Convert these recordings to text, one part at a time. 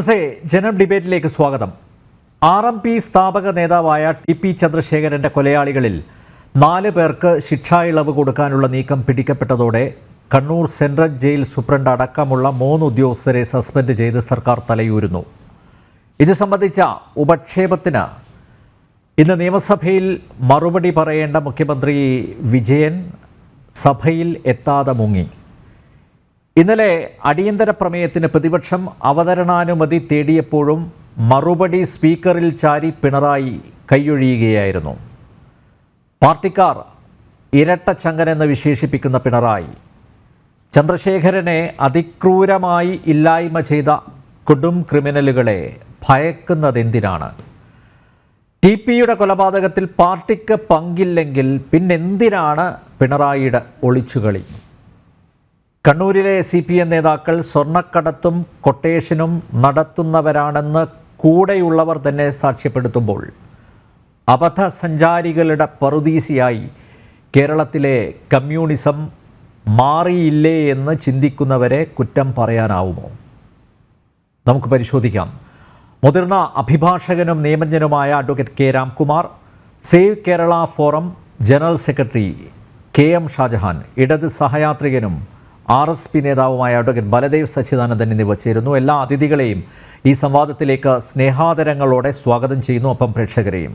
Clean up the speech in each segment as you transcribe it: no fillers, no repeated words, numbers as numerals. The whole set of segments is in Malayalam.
നമസ്തേ. ജനം ഡിബേറ്റിലേക്ക് സ്വാഗതം. RMP സ്ഥാപക നേതാവായ TP ചന്ദ്രശേഖരന്റെ കൊലയാളികളിൽ 4 പേർക്ക് ശിക്ഷാ ഇളവ് കൊടുക്കാനുള്ള നീക്കം പിടിക്കപ്പെട്ടതോടെ കണ്ണൂർ സെൻട്രൽ ജയിൽ സൂപ്രണ്ട് അടക്കമുള്ള 3 ഉദ്യോഗസ്ഥരെ സസ്പെൻഡ് ചെയ്ത് സർക്കാർ തലയൂരുന്നു. ഇത് സംബന്ധിച്ച ഉപക്ഷേപത്തിന് ഇന്ന് നിയമസഭയിൽ മറുപടി പറയേണ്ട മുഖ്യമന്ത്രി വിജയൻ സഭയിൽ എത്താതെ മുങ്ങി. ഇന്നലെ അടിയന്തര പ്രമേയത്തിന് പ്രതിപക്ഷം അവതരണാനുമതി തേടിയപ്പോഴും മറുപടി സ്പീക്കറിൽ ചാരി പിണറായി കൈയൊഴിയുകയായിരുന്നു. പാർട്ടിക്കാർ ഇരട്ടച്ചങ്കനെന്ന് വിശേഷിപ്പിക്കുന്ന പിണറായി ചന്ദ്രശേഖരനെ അതിക്രൂരമായി ഇല്ലായ്മ ചെയ്ത കൊടും ക്രിമിനലുകളെ ഭയക്കുന്നതെന്തിനാണ്? TPയുടെ കൊലപാതകത്തിൽ പാർട്ടിക്ക് പങ്കില്ലെങ്കിൽ പിന്നെന്തിനാണ് പിണറായിയുടെ ഒളിച്ചുകളി? കണ്ണൂരിലെ CPM നേതാക്കൾ സ്വർണ്ണക്കടത്തും കൊട്ടേഷനും നടത്തുന്നവരാണെന്ന് കൂടെയുള്ളവർ തന്നെ സാക്ഷ്യപ്പെടുത്തുമ്പോൾ അബദ്ധസഞ്ചാരികളുടെ പറുദീസിയായി കേരളത്തിലെ കമ്മ്യൂണിസം മാറിയില്ലേ എന്ന് ചിന്തിക്കുന്നവരെ കുറ്റം പറയാനാവുമോ? നമുക്ക് പരിശോധിക്കാം. മുതിർന്ന അഭിഭാഷകനും നിയമജ്ഞനുമായ advocate K. Ramkumar, save Kerala forum general secretary KM Shajahan, ഇടത് സഹയാത്രികനും RSP നേതാവുമായ അഡ്വക്കേറ്റ് ബലദേവ് സച്ചിദാനന്ദൻ എന്നിവ ചേരുന്നു. എല്ലാ അതിഥികളെയും ഈ സംവാദത്തിലേക്ക് സ്നേഹാദരങ്ങളോടെ സ്വാഗതം ചെയ്യുന്നു. ഒപ്പം പ്രേക്ഷകരെയും.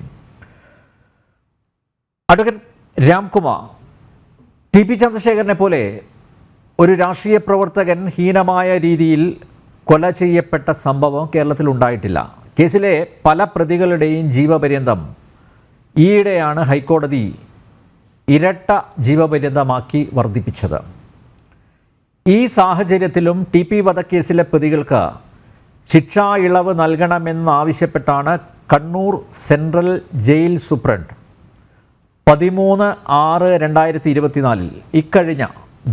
അഡ്വക്കേറ്റ് രാംകുമാർ, TP ചന്ദ്രശേഖരനെ പോലെ ഒരു രാഷ്ട്രീയ പ്രവർത്തകൻ ഹീനമായ രീതിയിൽ കൊല ചെയ്യപ്പെട്ട സംഭവം കേരളത്തിൽ ഉണ്ടായിട്ടില്ല. കേസിലെ പല പ്രതികളുടെയും ജീവപര്യന്തം ഈയിടെയാണ് ഹൈക്കോടതി ഇരട്ട ജീവപര്യന്തമാക്കി വർദ്ധിപ്പിച്ചത്. ഈ സാഹചര്യത്തിലും TP വധക്കേസിലെ പ്രതികൾക്ക് ശിക്ഷാ ഇളവ് നൽകണമെന്നാവശ്യപ്പെട്ടാണ് കണ്ണൂർ സെൻട്രൽ ജയിൽ സൂപ്രണ്ട് 13/6/2024 ഇക്കഴിഞ്ഞ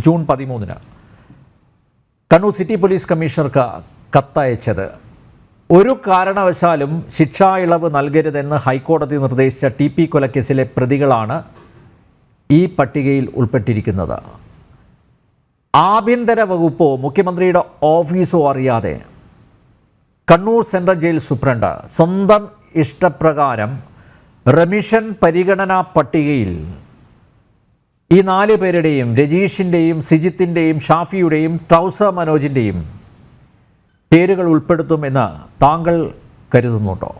ജൂൺ 13 കണ്ണൂർ സിറ്റി പോലീസ് കമ്മീഷണർക്ക് കത്തയച്ചത്. ഒരു കാരണവശാലും ശിക്ഷാ ഇളവ് നൽകരുതെന്ന് ഹൈക്കോടതി നിർദ്ദേശിച്ച TP കൊലക്കേസിലെ പ്രതികളാണ് ഈ പട്ടികയിൽ ഉൾപ്പെട്ടിരിക്കുന്നത്. ആഭ്യന്തര വകുപ്പോ മുഖ്യമന്ത്രിയുടെ ഓഫീസോ അറിയാതെ കണ്ണൂർ സെൻട്രൽ ജയിൽ സൂപ്രണ്ട് സ്വന്തം ഇഷ്ടപ്രകാരം റെമിഷൻ പരിഗണനാ പട്ടികയിൽ ഈ 4 പേരുടെയും, രജീഷിൻ്റെയും സിജിത്തിൻ്റെയും ഷാഫിയുടെയും ട്രൗസർ മനോജിൻ്റെയും പേരുകൾ ഉൾപ്പെടുത്തുമെന്ന് താങ്കൾ കരുതുന്നുണ്ടോ?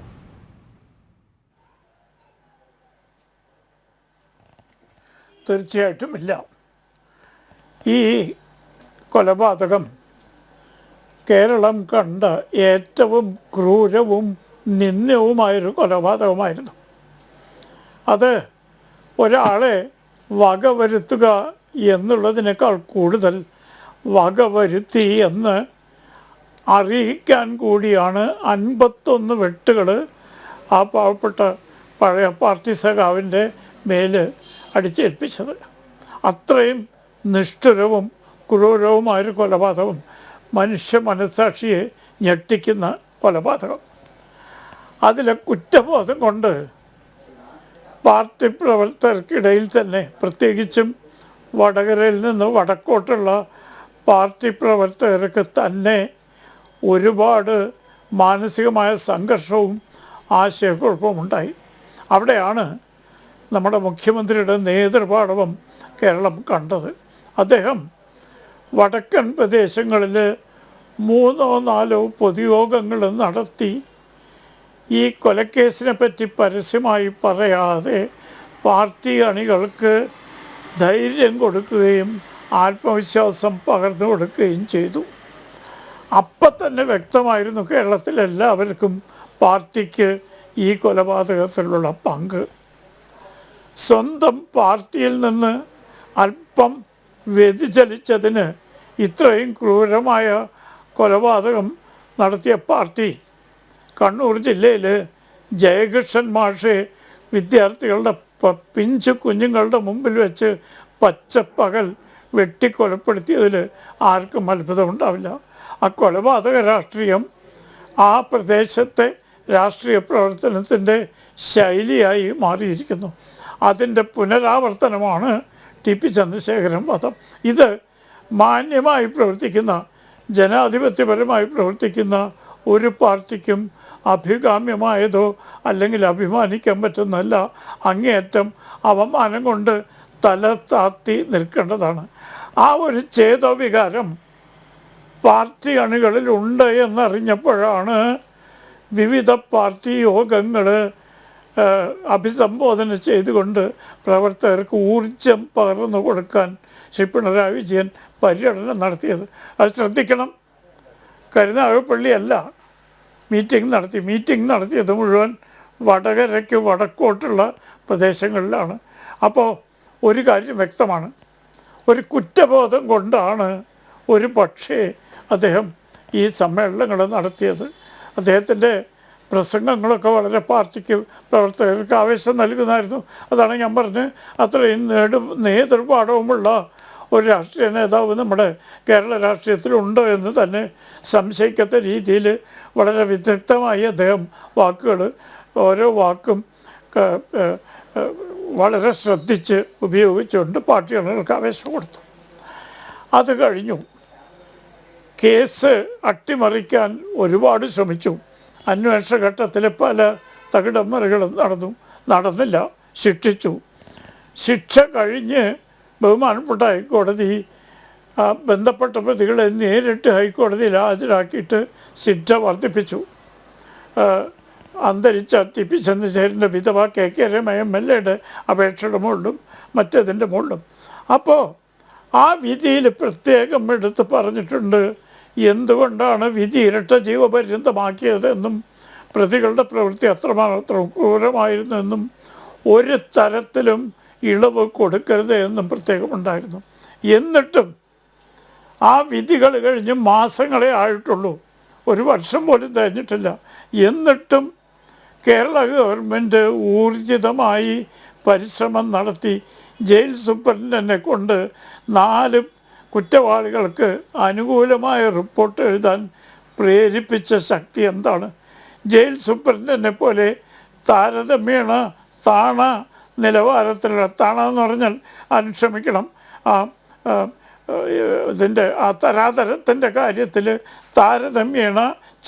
തീർച്ചയായിട്ടും ഇല്ല. ഈ കൊലപാതകം കേരളം കണ്ട ഏറ്റവും ക്രൂരവും നിന്ദ്യവുമായൊരു കൊലപാതകമായിരുന്നു. അത് ഒരാളെ വകവരുത്തുക എന്നുള്ളതിനേക്കാൾ കൂടുതൽ വകവരുത്തി എന്ന് അറിയിക്കാൻ കൂടിയാണ് 51 വെട്ടുകൾ ആ പാവപ്പെട്ട പഴയ പാർട്ടി സഖാവിൻ്റെ മേൽ അടിച്ചേൽപ്പിച്ചത്. അത്രയും നിഷ്ഠുരവും ക്രൂരവുമായൊരു കൊലപാതകം, മനുഷ്യ മനസ്സാക്ഷിയെ ഞെട്ടിക്കുന്ന കൊലപാതകം. അതിലെ കുറ്റബോധം കൊണ്ട് പാർട്ടി പ്രവർത്തകർക്കിടയിൽ തന്നെ, പ്രത്യേകിച്ചും വടകരയിൽ നിന്ന് വടക്കോട്ടുള്ള പാർട്ടി പ്രവർത്തകർക്ക് തന്നെ ഒരുപാട് മാനസികമായ സംഘർഷവും ആശയക്കുഴപ്പവും ഉണ്ടായി. അവിടെയാണ് നമ്മുടെ മുഖ്യമന്ത്രിയുടെ നേതൃപാടവം കേരളം കണ്ടത്. അദ്ദേഹം വടക്കൻ പ്രദേശങ്ങളിൽ 3 or 4 പൊതുയോഗങ്ങൾ നടത്തി ഈ കൊലക്കേസിനെ പറ്റി പരസ്യമായി പറയാതെ പാർട്ടി അണികൾക്ക് ധൈര്യം കൊടുക്കുകയും ആത്മവിശ്വാസം പകർന്നു കൊടുക്കുകയും ചെയ്തു. അപ്പം തന്നെ വ്യക്തമായിരുന്നു കേരളത്തിലെല്ലാവർക്കും പാർട്ടിക്ക് ഈ കൊലപാതകത്തിലുള്ള പങ്ക്. സ്വന്തം പാർട്ടിയിൽ നിന്ന് അല്പം വ്യതിചലിച്ചതിന് ഇത്രയും ക്രൂരമായ കൊലപാതകം നടത്തിയ പാർട്ടി കണ്ണൂർ ജില്ലയിൽ ജയകൃഷ്ണൻ മാഷെ വിദ്യാർത്ഥികളുടെ പിഞ്ചു കുഞ്ഞുങ്ങളുടെ മുമ്പിൽ വെച്ച് പച്ചപ്പകൽ വെട്ടിക്കൊലപ്പെടുത്തിയതിൽ ആർക്കും അത്ഭുതമുണ്ടാവില്ല. ആ കൊലപാതക രാഷ്ട്രീയം ആ പ്രദേശത്തെ രാഷ്ട്രീയ പ്രവർത്തനത്തിൻ്റെ ശൈലിയായി മാറിയിരിക്കുന്നു. അതിൻ്റെ പുനരാവർത്തനമാണ് TP ചന്ദ്രശേഖരൻ വധം. ഇത് മാന്യമായി പ്രവർത്തിക്കുന്ന, ജനാധിപത്യപരമായി പ്രവർത്തിക്കുന്ന ഒരു പാർട്ടിക്കും അഭികാമ്യമായതോ അല്ലെങ്കിൽ അഭിമാനിക്കാൻ പറ്റുന്നതല്ല. അങ്ങേയറ്റം അവമാനം കൊണ്ട് തല താത്തി നിൽക്കേണ്ടതാണ്. ആ ഒരു ചേതോവികാരം പാർട്ടി അണികളിൽ ഉണ്ട് എന്നറിഞ്ഞപ്പോഴാണ് വിവിധ പാർട്ടി യോഗങ്ങൾ അഭിസംബോധന ചെയ്തുകൊണ്ട് പ്രവർത്തകർക്ക് ഊർജം പകർന്നു കൊടുക്കാൻ ശ്രീ പിണറായി വിജയൻ പര്യടനം നടത്തിയത്. അത് ശ്രദ്ധിക്കണം. കരുനാഗപ്പള്ളിയല്ല മീറ്റിംഗ് നടത്തിയത് മുഴുവൻ വടകരയ്ക്ക് വടക്കോട്ടുള്ള പ്രദേശങ്ങളിലാണ്. അപ്പോൾ ഒരു കാര്യം വ്യക്തമാണ്, ഒരു കുറ്റബോധം കൊണ്ടാണ് ഒരു പക്ഷേ അദ്ദേഹം ഈ സമ്മേളനങ്ങൾ നടത്തിയത്. അദ്ദേഹത്തിൻ്റെ പ്രസംഗങ്ങളൊക്കെ വളരെ പാർട്ടിക്ക് പ്രവർത്തകർക്ക് ആവേശം നൽകുന്നതായിരുന്നു. അതാണ് ഞാൻ പറഞ്ഞ് അത്രയും നേതൃപാഠവുമുള്ള ഒരു രാഷ്ട്രീയ നേതാവ് നമ്മുടെ കേരള രാഷ്ട്രീയത്തിലുണ്ടോ എന്ന് തന്നെ സംശയിക്കാത്ത രീതിയിൽ വളരെ വിദഗ്ധമായി അദ്ദേഹം ഓരോ വാക്കും വളരെ ശ്രദ്ധിച്ച് ഉപയോഗിച്ചുകൊണ്ട് പാർട്ടി അംഗങ്ങൾക്ക് ആവേശം കൊടുത്തു. അത് കഴിഞ്ഞു. കേസ് അട്ടിമറിക്കാൻ ഒരുപാട് ശ്രമിച്ചു. അന്വേഷണ ഘട്ടത്തിൽ പല തകിടമറികളും നടന്നില്ല. ശിക്ഷ കഴിഞ്ഞ് ബഹുമാനപ്പെട്ട ഹൈക്കോടതി ബന്ധപ്പെട്ട പ്രതികളെ നേരിട്ട് ഹൈക്കോടതിയിൽ ഹാജരാക്കിയിട്ട് ശിക്ഷ വർദ്ധിപ്പിച്ചു. അന്തരിച്ച ടി പി ചന്ദ്രശേഖരൻ്റെ വിധവ KK രമ MLA അപേക്ഷയുടെ മുകളിലും മറ്റേതിൻ്റെ മുകളിലും. അപ്പോൾ ആ വിധിയിൽ പ്രത്യേകം എടുത്ത് പറഞ്ഞിട്ടുണ്ട് എന്തുകൊണ്ടാണ് വിധി ഇരട്ട ജീവപര്യന്തമാക്കിയതെന്നും പ്രതികളുടെ പ്രവൃത്തി അത്രമാത്രം ക്രൂരമായിരുന്നു എന്നും ഒരു തരത്തിലും ഇളവ് കൊടുക്കരുത് എന്നും പ്രത്യേകമുണ്ടായിരുന്നു. എന്നിട്ടും ആ വിധികൾ കഴിഞ്ഞ് മാസങ്ങളെ ആയിട്ടുള്ളൂ, ഒരു വർഷം പോലും തികഞ്ഞിട്ടില്ല. എന്നിട്ടും കേരള ഗവൺമെൻറ് ഊർജിതമായി പരിശ്രമം നടത്തി ജയിൽ സൂപ്രണ്ടനെ കൊണ്ട് 4 കുറ്റവാളികൾക്ക് അനുകൂലമായ റിപ്പോർട്ട് എഴുതാൻ പ്രേരിപ്പിച്ച ശക്തി എന്താണ്? ജയിൽ സൂപ്രണ്ടനെ പോലെ താരതമ്യേന താണ നിലവാരത്തിലുള്ള, താണെന്ന് പറഞ്ഞാൽ അനുക്ഷമിക്കണം, ഇതിൻ്റെ ആ തരാതരത്തിൻ്റെ കാര്യത്തിൽ താരതമ്യേന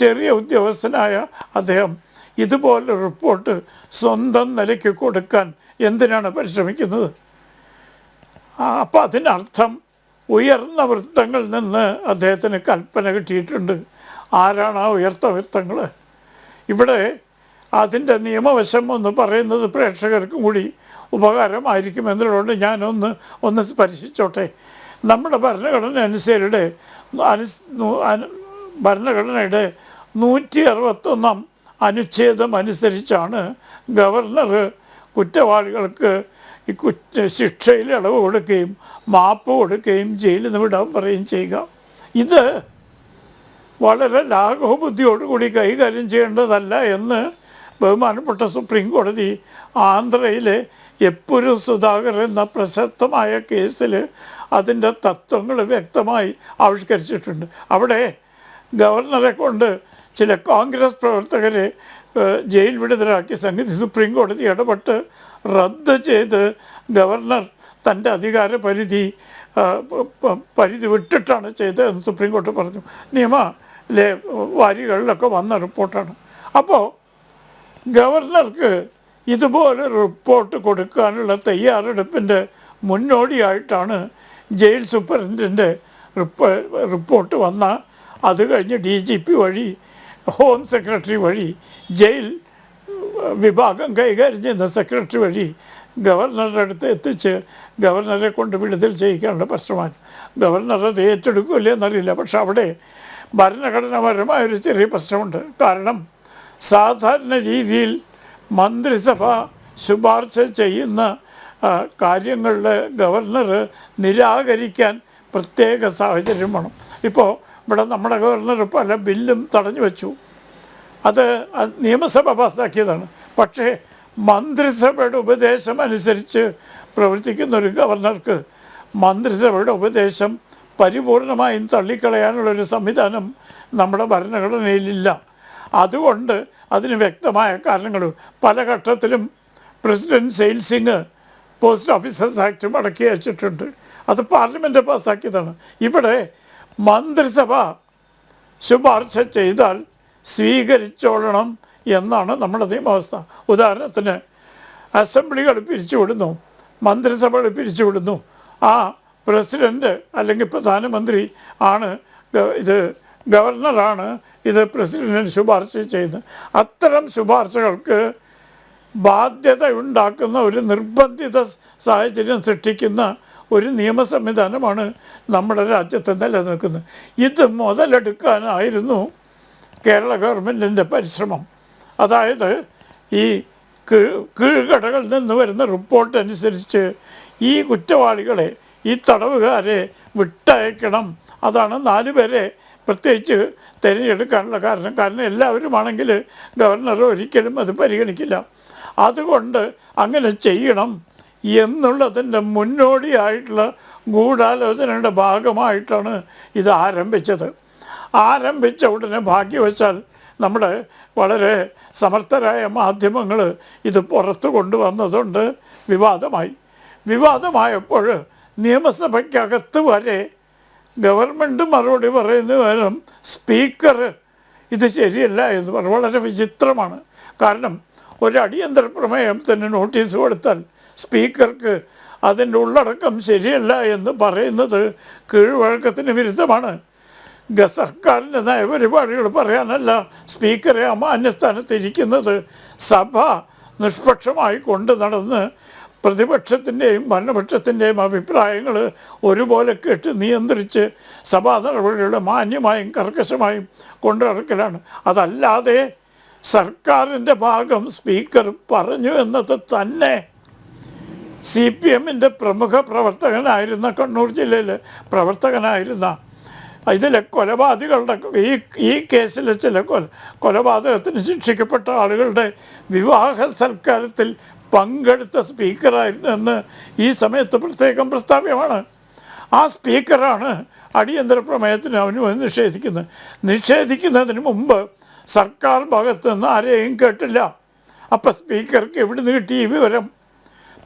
ചെറിയ ഉദ്യോഗസ്ഥനായ അദ്ദേഹം ഇതുപോലെ റിപ്പോർട്ട് സ്വന്തം നിലയ്ക്ക് കൊടുക്കാൻ എന്തിനാണ് പരിശ്രമിക്കുന്നത്? അപ്പം അതിനർത്ഥം ഉയർന്ന വൃത്തങ്ങളിൽ നിന്ന് അദ്ദേഹത്തിന് കൽപ്പന കിട്ടിയിട്ടുണ്ട്. ആരാണ് ആ ഉയർത്ത വൃത്തങ്ങൾ? ഇവിടെ അതിൻ്റെ നിയമവശം എന്ന് പറയുന്നത് പ്രേക്ഷകർക്കും കൂടി ഉപകാരമായിരിക്കും എന്നുള്ളതുകൊണ്ട് ഞാനൊന്ന് സ്പർശിച്ചോട്ടെ. നമ്മുടെ ഭരണഘടനയുടെ 161 അനുച്ഛേദം അനുസരിച്ചാണ് ഗവർണർ കുറ്റവാളികൾക്ക് ഈ ശിക്ഷയിൽ ഇളവ് കൊടുക്കുകയും മാപ്പ് കൊടുക്കുകയും ജയിലിൽ നിന്ന് വിടാൻ പറയുകയും ചെയ്യുക. ഇത് വളരെ ലാഘവബുദ്ധിയോടുകൂടി കൈകാര്യം ചെയ്യേണ്ടതല്ല എന്ന് ബഹുമാനപ്പെട്ട സുപ്രീം കോടതി ആന്ധ്രയിലെ എപ്പുരു സുധാകർ എന്ന പ്രശസ്തമായ കേസിൽ അതിൻ്റെ തത്വങ്ങൾ വ്യക്തമായി ആവിഷ്കരിച്ചിട്ടുണ്ട്. അവിടെ ഗവർണറെ കൊണ്ട് ചില കോൺഗ്രസ് പ്രവർത്തകരെ ജയിൽ വിടുതലാക്കിയ സംഗതി സുപ്രീം കോടതി ഇടപെട്ട് റദ്ദ് ചെയ്ത് ഗവർണർ തൻ്റെ അധികാര പരിധി വിട്ടിട്ടാണ് ചെയ്തതെന്ന് സുപ്രീം കോടതി പറഞ്ഞു. വാരികളിലൊക്കെ വന്ന റിപ്പോർട്ടാണ്. അപ്പോൾ ഗവർണർക്ക് ഇതുപോലെ റിപ്പോർട്ട് കൊടുക്കാനുള്ള തയ്യാറെടുപ്പിൻ്റെ മുന്നോടിയായിട്ടാണ് ജയിൽ സൂപ്രണ്ടിൻ്റെ റിപ്പോർട്ട് വന്ന. അത് കഴിഞ്ഞ് DGP വഴി ഹോം സെക്രട്ടറി വഴി ജയിൽ വിഭാഗം കൈകാര്യം ചെയ്യുന്ന സെക്രട്ടറി വഴി ഗവർണറുടെ അടുത്ത് എത്തിച്ച് ഗവർണറെ കൊണ്ട് വിടുതൽ ചെയ്യിക്കാനുള്ള പ്രശ്നമാണ്. ഗവർണർ അത് ഏറ്റെടുക്കില്ല എന്നറിയില്ല. പക്ഷെ അവിടെ ഭരണഘടനാപരമായൊരു ചെറിയ പ്രശ്നമുണ്ട്. കാരണം സാധാരണ രീതിയിൽ മന്ത്രിസഭ ശുപാർശ ചെയ്യുന്ന കാര്യങ്ങളിൽ ഗവർണർ നിരാകരിക്കാൻ പ്രത്യേക സാഹചര്യം വേണം. ഇപ്പോൾ ഇവിടെ നമ്മുടെ ഗവർണർ പല ബില്ലും തടഞ്ഞു വെച്ചു. അത് നിയമസഭ പാസ്സാക്കിയതാണ്. പക്ഷേ മന്ത്രിസഭയുടെ ഉപദേശം അനുസരിച്ച് പ്രവർത്തിക്കുന്ന ഒരു ഗവർണർക്ക് മന്ത്രിസഭയുടെ ഉപദേശം പരിപൂർണമായും തള്ളിക്കളയാനുള്ളൊരു സംവിധാനം നമ്മുടെ ഭരണഘടനയിലില്ല. അതുകൊണ്ട് അതിന് വ്യക്തമായ കാരണങ്ങൾ പല ഘട്ടത്തിലും president sale Singh post officers act മടക്കി അയച്ചിട്ടുണ്ട്. അത് പാർലമെൻറ്റ് പാസ്സാക്കിയതാണ്. ഇവിടെ മന്ത്രിസഭ ശുപാർശ ചെയ്താൽ സ്വീകരിച്ചോളണം എന്നാണ് നമ്മുടെ നിയമവ്യവസ്ഥ. ഉദാഹരണത്തിന് അസംബ്ലികൾ പിരിച്ചുവിടുന്നു, മന്ത്രിസഭകൾ പിരിച്ചുവിടുന്നു. ആ പ്രസിഡൻറ്റ് അല്ലെങ്കിൽ പ്രധാനമന്ത്രി ആണ് ഇത്, ഗവർണറാണ് ഇത് പ്രസിഡന്റിന് ശുപാർശ ചെയ്യുന്നത്. അത്തരം ശുപാർശകൾക്ക് ബാധ്യത ഉണ്ടാക്കുന്ന ഒരു നിർബന്ധിത സാഹചര്യം സൃഷ്ടിക്കുന്ന ഒരു നിയമ സംവിധാനമാണ് നമ്മുടെ രാജ്യത്ത് നിലനിൽക്കുന്നത്. ഇത് മുതലെടുക്കാനായിരുന്നു കേരള ഗവൺമെൻറ്റിൻ്റെ പരിശ്രമം. അതായത് ഈ കീഴ്കടകളിൽ നിന്ന് വരുന്ന റിപ്പോർട്ട് അനുസരിച്ച് ഈ കുറ്റവാളികളെ, ഈ തടവുകാരെ വിട്ടയക്കണം. അതാണ് 4 പേരെ പ്രത്യേകിച്ച് തിരഞ്ഞെടുക്കാനുള്ള കാരണം എല്ലാവരുമാണെങ്കിൽ ഗവർണർ ഒരിക്കലും അത് പരിഗണിക്കില്ല. അതുകൊണ്ട് അങ്ങനെ ചെയ്യണം എന്നുള്ളതിൻ്റെ മുന്നോടിയായിട്ടുള്ള ഗൂഢാലോചനയുടെ ഭാഗമായിട്ടാണ് ഇത് ആരംഭിച്ചത്. ആരംഭിച്ച ഉടനെ ഭാഗ്യവശാൽ നമ്മുടെ വളരെ സമർത്ഥരായ മാധ്യമങ്ങൾ ഇത് പുറത്തു കൊണ്ടുവന്നതുകൊണ്ട് വിവാദമായപ്പോൾ നിയമസഭയ്ക്കകത്ത് വരെ ഗവൺമെൻറ് മറുപടി പറയുന്ന പകരം സ്പീക്കർ ഇത് ശരിയല്ല എന്ന് പറഞ്ഞു. വളരെ വിചിത്രമാണ്. കാരണം ഒരു അടിയന്തര പ്രമേയത്തിന് നോട്ടീസ് കൊടുത്താൽ സ്പീക്കർക്ക് അതിൻ്റെ ഉള്ളടക്കം ശരിയല്ല എന്ന് പറയുന്നത് കീഴ്വഴക്കത്തിന് വിരുദ്ധമാണ്. സർക്കാരിൻ്റെ നയപരിപാടികൾ പറയാനല്ല സ്പീക്കറെ അമാന്യസ്ഥാനത്തിരിക്കുന്നത്. സഭ നിഷ്പക്ഷമായി കൊണ്ട് നടന്ന് പ്രതിപക്ഷത്തിൻ്റെയും ഭരണപക്ഷത്തിൻ്റെയും അഭിപ്രായങ്ങൾ ഒരുപോലെ കേട്ട് നിയന്ത്രിച്ച് സഭാ നടപടികളുടെ മാന്യമായും കർക്കശമായും കൊണ്ടു നടക്കലാണ്. അതല്ലാതെ സർക്കാരിൻ്റെ ഭാഗം സ്പീക്കർ പറഞ്ഞു എന്നത് തന്നെ CPM-ൻ്റെ പ്രമുഖ പ്രവർത്തകനായിരുന്ന, കണ്ണൂർ ജില്ലയിലെ പ്രവർത്തകനായിരുന്ന, ഇതിലെ കൊലപാതകളുടെ ഈ കേസിലെ ചില കൊലപാതകത്തിന് ശിക്ഷിക്കപ്പെട്ട ആളുകളുടെ വിവാഹ സൽക്കാരത്തിൽ പങ്കെടുത്ത സ്പീക്കറായിരുന്നു എന്ന് ഈ സമയത്ത് പ്രത്യേകം പ്രസ്താവ്യമാണ്. ആ സ്പീക്കറാണ് അടിയന്തര പ്രമേയത്തിന് അനുമതി നിഷേധിക്കുന്നതിന് മുമ്പ് സർക്കാർ ഭാഗത്ത് നിന്ന് ആരെയും കേട്ടില്ല. അപ്പം സ്പീക്കർക്ക് എവിടുന്ന് കിട്ടിയ ഈ വിവരം?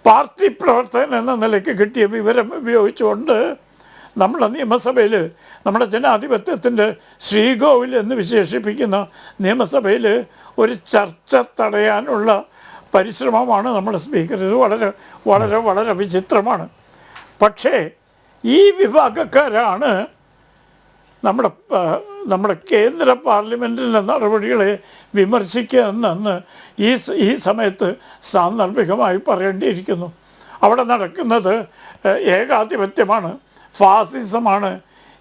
പാർട്ടി പ്രവർത്തകൻ എന്ന നിലയ്ക്ക് കിട്ടിയ വിവരം ഉപയോഗിച്ചുകൊണ്ട് നമ്മുടെ നിയമസഭയിൽ, നമ്മുടെ ജനാധിപത്യത്തിൻ്റെ ശ്രീകോവിൽ എന്ന് വിശേഷിപ്പിക്കുന്ന നിയമസഭയിൽ ഒരു ചർച്ച തടയാനുള്ള പരിശ്രമമാണ് നമ്മുടെ സ്പീക്കർ. ഇത് വളരെ വളരെ വളരെ വിചിത്രമാണ്. പക്ഷേ ഈ വിഭാഗക്കാരാണ് നമ്മുടെ കേന്ദ്ര പാർലമെൻറ്റിൻ്റെ നടപടികളെ വിമർശിക്കുകയെന്ന് ഈ സമയത്ത് സാന്ദർഭികമായി പറയേണ്ടിയിരിക്കുന്നു. അവിടെ നടക്കുന്നത് ഏകാധിപത്യമാണ്, ഫാസിസമാണ്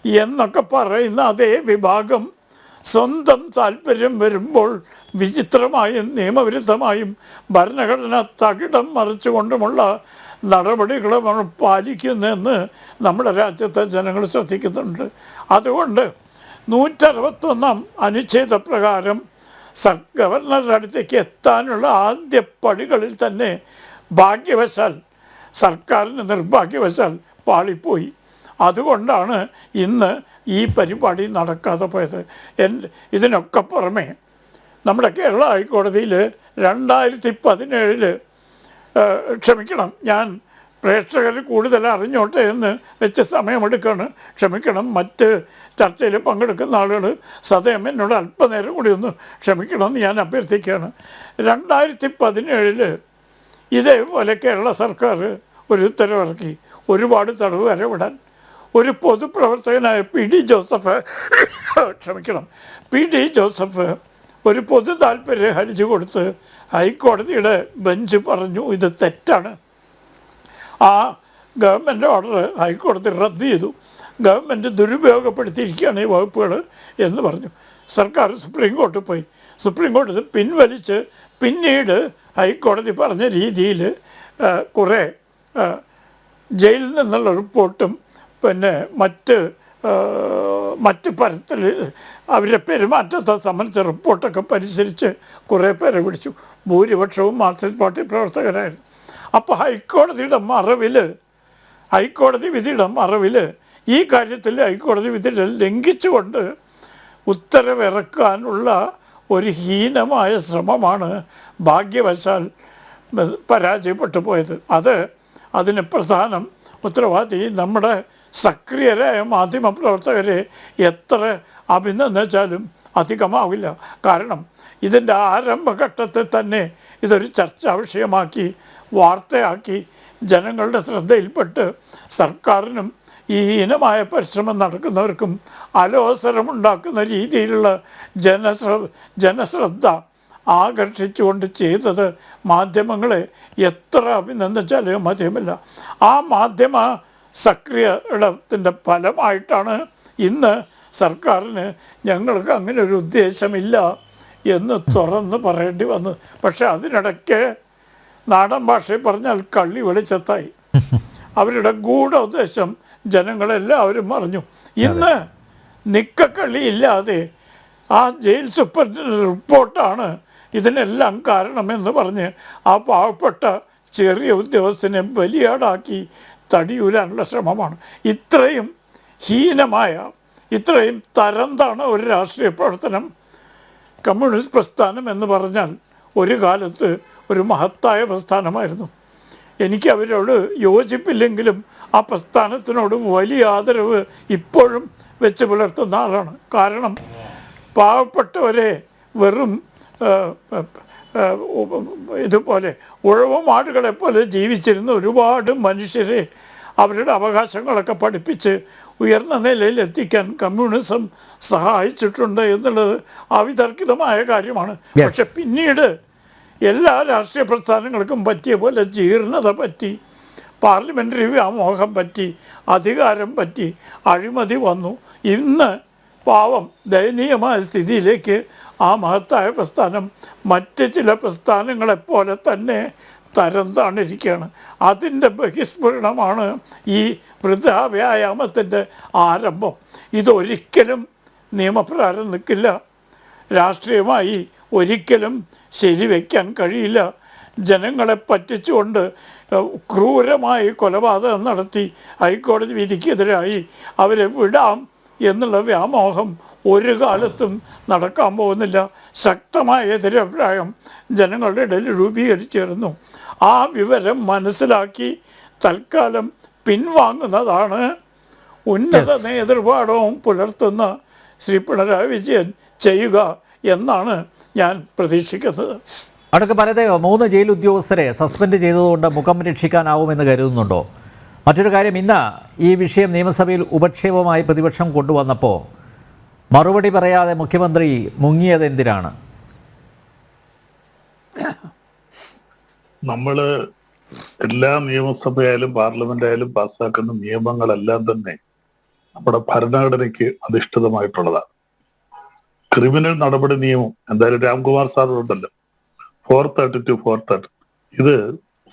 എന്നൊക്കെ പറയുന്ന അതേ വിഭാഗം സ്വന്തം താല്പര്യം വരുമ്പോൾ വിചിത്രമായും നിയമവിരുദ്ധമായും ഭരണഘടന തകിടം മറിച്ചുകൊണ്ടുമുള്ള നടപടികളാണ് പാലിക്കുന്നതെന്ന് നമ്മുടെ രാജ്യത്തെ ജനങ്ങൾ ശ്രദ്ധിക്കുന്നുണ്ട്. അതുകൊണ്ട് 161 അനുച്ഛേദ പ്രകാരം ഗവർണറുടെ അടുത്തേക്ക് എത്താനുള്ള ആദ്യ പടികളിൽ തന്നെ ഭാഗ്യവശാൽ സർക്കാരിന് നിർഭാഗ്യവശാൽ പാളിപ്പോയി. അതുകൊണ്ടാണ് ഇന്ന് ഈ പരിപാടി നടക്കാതെ പോയത്. ഇതിനൊക്കെ പുറമെ നമ്മുടെ കേരള ഹൈക്കോടതിയിൽ 2017 ക്ഷമിക്കണം, ഞാൻ പ്രേക്ഷകർ കൂടുതൽ അറിഞ്ഞോട്ടെ എന്ന് വെച്ച് സമയമെടുക്കുകയാണ്. ക്ഷമിക്കണം, മറ്റ് ചർച്ചയിൽ പങ്കെടുക്കുന്ന ആളുകൾ സദയം എന്നോട് അല്പനേരം കൂടി ഒന്ന് ക്ഷമിക്കണമെന്ന് ഞാൻ അഭ്യർത്ഥിക്കുകയാണ്. 2017 ഇതേപോലെ കേരള സർക്കാർ ഒരു ഉത്തരവിറക്കി ഒരുപാട് തടവുകാരെ വിടാൻ. ഒരു പൊതുപ്രവർത്തകനായ PD ജോസഫ് ഒരു പൊതു താല്പര്യ ഹർജി കൊടുത്ത് ഹൈക്കോടതിയുടെ ബെഞ്ച് പറഞ്ഞു ഇത് തെറ്റാണ്. ആ ഗവൺമെൻറ് ഓർഡർ ഹൈക്കോടതി റദ്ദ് ചെയ്തു. ഗവൺമെൻറ് ദുരുപയോഗപ്പെടുത്തിയിരിക്കുകയാണ് ഈ വകുപ്പുകൾ എന്ന് പറഞ്ഞു. സർക്കാർ സുപ്രീം കോർട്ടിൽ പോയി. സുപ്രീം കോടതി ഇത് പിൻവലിച്ച് പിന്നീട് ഹൈക്കോടതി പറഞ്ഞ രീതിയിൽ കുറേ ജയിലിൽ നിന്നുള്ള റിപ്പോർട്ടും പിന്നെ മറ്റ് തരത്തിൽ അവരുടെ പെരുമാറ്റത്തെ സംബന്ധിച്ച റിപ്പോർട്ടൊക്കെ പരിശീലിച്ച് കുറേ പേരെ പിടിച്ചു. ഭൂരിപക്ഷവും മാർക്സിസ്റ്റ് പാർട്ടി പ്രവർത്തകരായിരുന്നു. അപ്പോൾ ഹൈക്കോടതി വിധിയുടെ മറവിൽ ഈ കാര്യത്തിൽ ഹൈക്കോടതി വിധി ലംഘിച്ചുകൊണ്ട് ഉത്തരവിറക്കാനുള്ള ഒരു ഹീനമായ ശ്രമമാണ് ഭാഗ്യവശാൽ പരാജയപ്പെട്ടു പോയത്. അതിന് പ്രധാനം ഉത്തരവാദി നമ്മുടെ സക്രിയരായ മാധ്യമപ്രവർത്തകരെ എത്ര അഭിനന്ദിച്ചാലും അധികമാവില്ല. കാരണം ഇതിൻ്റെ ആരംഭഘട്ടത്തിൽ തന്നെ ഇതൊരു ചർച്ചാ വിഷയമാക്കി വാർത്തയാക്കി ജനങ്ങളുടെ ശ്രദ്ധയിൽപ്പെട്ട് സർക്കാരിനും ഈ ഹീനമായ പരിശ്രമം നടക്കുന്നവർക്കും അലോസരമുണ്ടാക്കുന്ന രീതിയിലുള്ള ജനശ്രദ്ധ ആകർഷിച്ചുകൊണ്ട് ചെയ്തത് മാധ്യമങ്ങളെ എത്ര അഭിനന്ദിച്ചാലും മതിയുമില്ല. ആ മാധ്യമ സക്രിയത്തിൻ്റെ ഫലമായിട്ടാണ് ഇന്ന് സർക്കാരിന് ഞങ്ങൾക്ക് അങ്ങനെ ഒരു ഉദ്ദേശമില്ല എന്ന് തുറന്ന് പറയേണ്ടി വന്നു. പക്ഷെ അതിനിടയ്ക്ക് നാടൻ ഭാഷയിൽ പറഞ്ഞാൽ കള്ളി വെളിച്ചത്തായി. അവരുടെ ഗൂഢ ഉദ്ദേശം ജനങ്ങളെല്ലാവരും അറിഞ്ഞു. ഇന്ന് നിക്കക്കള്ളിയില്ലാതെ ആ ജയിൽ സൂപ്രണ്ടിൻ്റെ റിപ്പോർട്ടാണ് ഇതിനെല്ലാം കാരണമെന്ന് പറഞ്ഞ് ആ പാവപ്പെട്ട ചെറിയ ഉദ്യോഗസ്ഥനെ ബലിയാടാക്കി തടിയൂരാനുള്ള ശ്രമമാണ്. ഇത്രയും ഹീനമായ, ഇത്രയും തരംതാണ് ഒരു രാഷ്ട്രീയ പ്രവർത്തനം. കമ്മ്യൂണിസ്റ്റ് പ്രസ്ഥാനം എന്ന് പറഞ്ഞാൽ ഒരു കാലത്ത് ഒരു മഹത്തായ പ്രസ്ഥാനമായിരുന്നു. എനിക്ക് അവരോട് യോജിപ്പില്ലെങ്കിലും ആ പ്രസ്ഥാനത്തിനോട് വലിയ ആദരവ് ഇപ്പോഴും വെച്ച് പുലർത്തുന്ന ആളാണ്. കാരണം പാവപ്പെട്ടവരെ വെറും ഇതുപോലെ ഉഴവമാടുകളെ പോലെ ജീവിച്ചിരുന്ന ഒരുപാട് മനുഷ്യരെ അവരുടെ അവകാശങ്ങളൊക്കെ പഠിപ്പിച്ച് ഉയർന്ന നിലയിൽ എത്തിക്കാൻ കമ്മ്യൂണിസം സഹായിച്ചിട്ടുണ്ട് എന്നുള്ളത് അവിതർക്കിതമായ കാര്യമാണ്. പക്ഷെ പിന്നീട് എല്ലാ രാഷ്ട്രീയ പ്രസ്ഥാനങ്ങൾക്കും പറ്റിയ പോലെ ജീർണത പറ്റി, പാർലമെൻ്ററി വ്യാമോഹം പറ്റി, അധികാരം പറ്റി, അഴിമതി വന്നു. ഇന്ന് പാവം ദയനീയമായ സ്ഥിതിയിലേക്ക് ആ മഹത്തായ പ്രസ്ഥാനം മറ്റ് ചില പ്രസ്ഥാനങ്ങളെപ്പോലെ തന്നെ തരം താണിരിക്കുകയാണ്. അതിൻ്റെ ബഹിസ്ഫുരണമാണ് ഈ വൃദ്ധാവ്യായാമത്തിൻ്റെ ആരംഭം. ഇതൊരിക്കലും നിയമപ്രകാരം നിൽക്കില്ല. രാഷ്ട്രീയമായി ഒരിക്കലും ശരിവെക്കാൻ കഴിയില്ല. ജനങ്ങളെ പറ്റിച്ചുകൊണ്ട് ക്രൂരമായി കൊലപാതകം നടത്തി ഹൈക്കോടതി വിധിക്കെതിരായി അവരെ വിടാം എന്നുള്ള വ്യാമോഹം ഒരു കാലത്തും നടക്കാൻ പോകുന്നില്ല. ശക്തമായ എതിരഭിപ്രായം ജനങ്ങളുടെ ഇടയിൽ രൂപീകരിച്ചിരുന്നു. ആ വിവരം മനസ്സിലാക്കി തൽക്കാലം പിൻവാങ്ങുന്നതാണ് ഉന്നത നേതൃപാഠവും പുലർത്തുന്ന ശ്രീ പിണറായി വിജയൻ ചെയ്യുക എന്നാണ് ഞാൻ പ്രതീക്ഷിക്കുന്നത്. അടുത്ത പലതയോ 3 ജയിൽ ഉദ്യോഗസ്ഥരെ സസ്പെൻഡ് ചെയ്തതുകൊണ്ട് മുഖം രക്ഷിക്കാനാവുമെന്ന് കരുതുന്നുണ്ടോ? മറ്റൊരു കാര്യം, ഇന്ന് ഈ വിഷയം നിയമസഭയിൽ ഉപക്ഷേപമായി പ്രതിപക്ഷം കൊണ്ടുവന്നപ്പോൾ മറുപടി പറയാതെ മുഖ്യമന്ത്രി മുങ്ങിയത് എന്തിനാണ്? നമ്മൾ എല്ലാ നിയമസഭയായാലും പാർലമെന്റ് ആയാലും പാസ്സാക്കുന്ന നിയമങ്ങളെല്ലാം തന്നെ നമ്മുടെ ഭരണഘടനയ്ക്ക് അധിഷ്ഠിതമായിട്ടുള്ളതാണ്. ക്രിമിനൽ നടപടി നിയമം എന്തായാലും രാംകുമാർ സാർ ഉണ്ടല്ലോ, 432, 430, ഇത്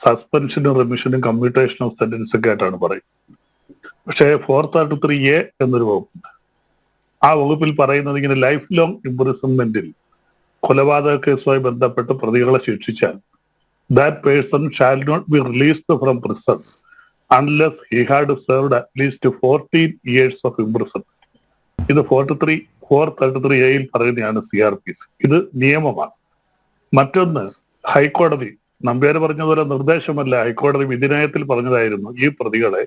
സസ്പെൻഷനും റിമിഷനും കമ്മ്യൂട്ടേഷൻ ഓഫ് സെന്റൻസ് ഒക്കെ ആയിട്ടാണ് പറയുന്നത്. പക്ഷേ 433A എന്നൊരു വകുപ്പുണ്ട്. ആ വകുപ്പിൽ പറയുന്നത് ഇങ്ങനെ ലൈഫ് ലോങ് ഇംപ്രിസൺമെന്റിൽ കൊലപാതക കേസുമായി ബന്ധപ്പെട്ട് പ്രതികളെ ശിക്ഷിച്ചാൽ that person shall not be released from prison unless he had served at least 14 years of imprisonment. ഇത് 433A പറയുന്നതാണ് CRPC. ഇത് നിയമമാണ്. മറ്റൊന്ന്, ഹൈക്കോടതി നമ്പ്യാർ പറഞ്ഞതുപോലെ നിർദ്ദേശമല്ല, ഹൈക്കോടതി വിധിന്യായത്തിൽ പറഞ്ഞതായിരുന്നു ഈ പ്രതികളെ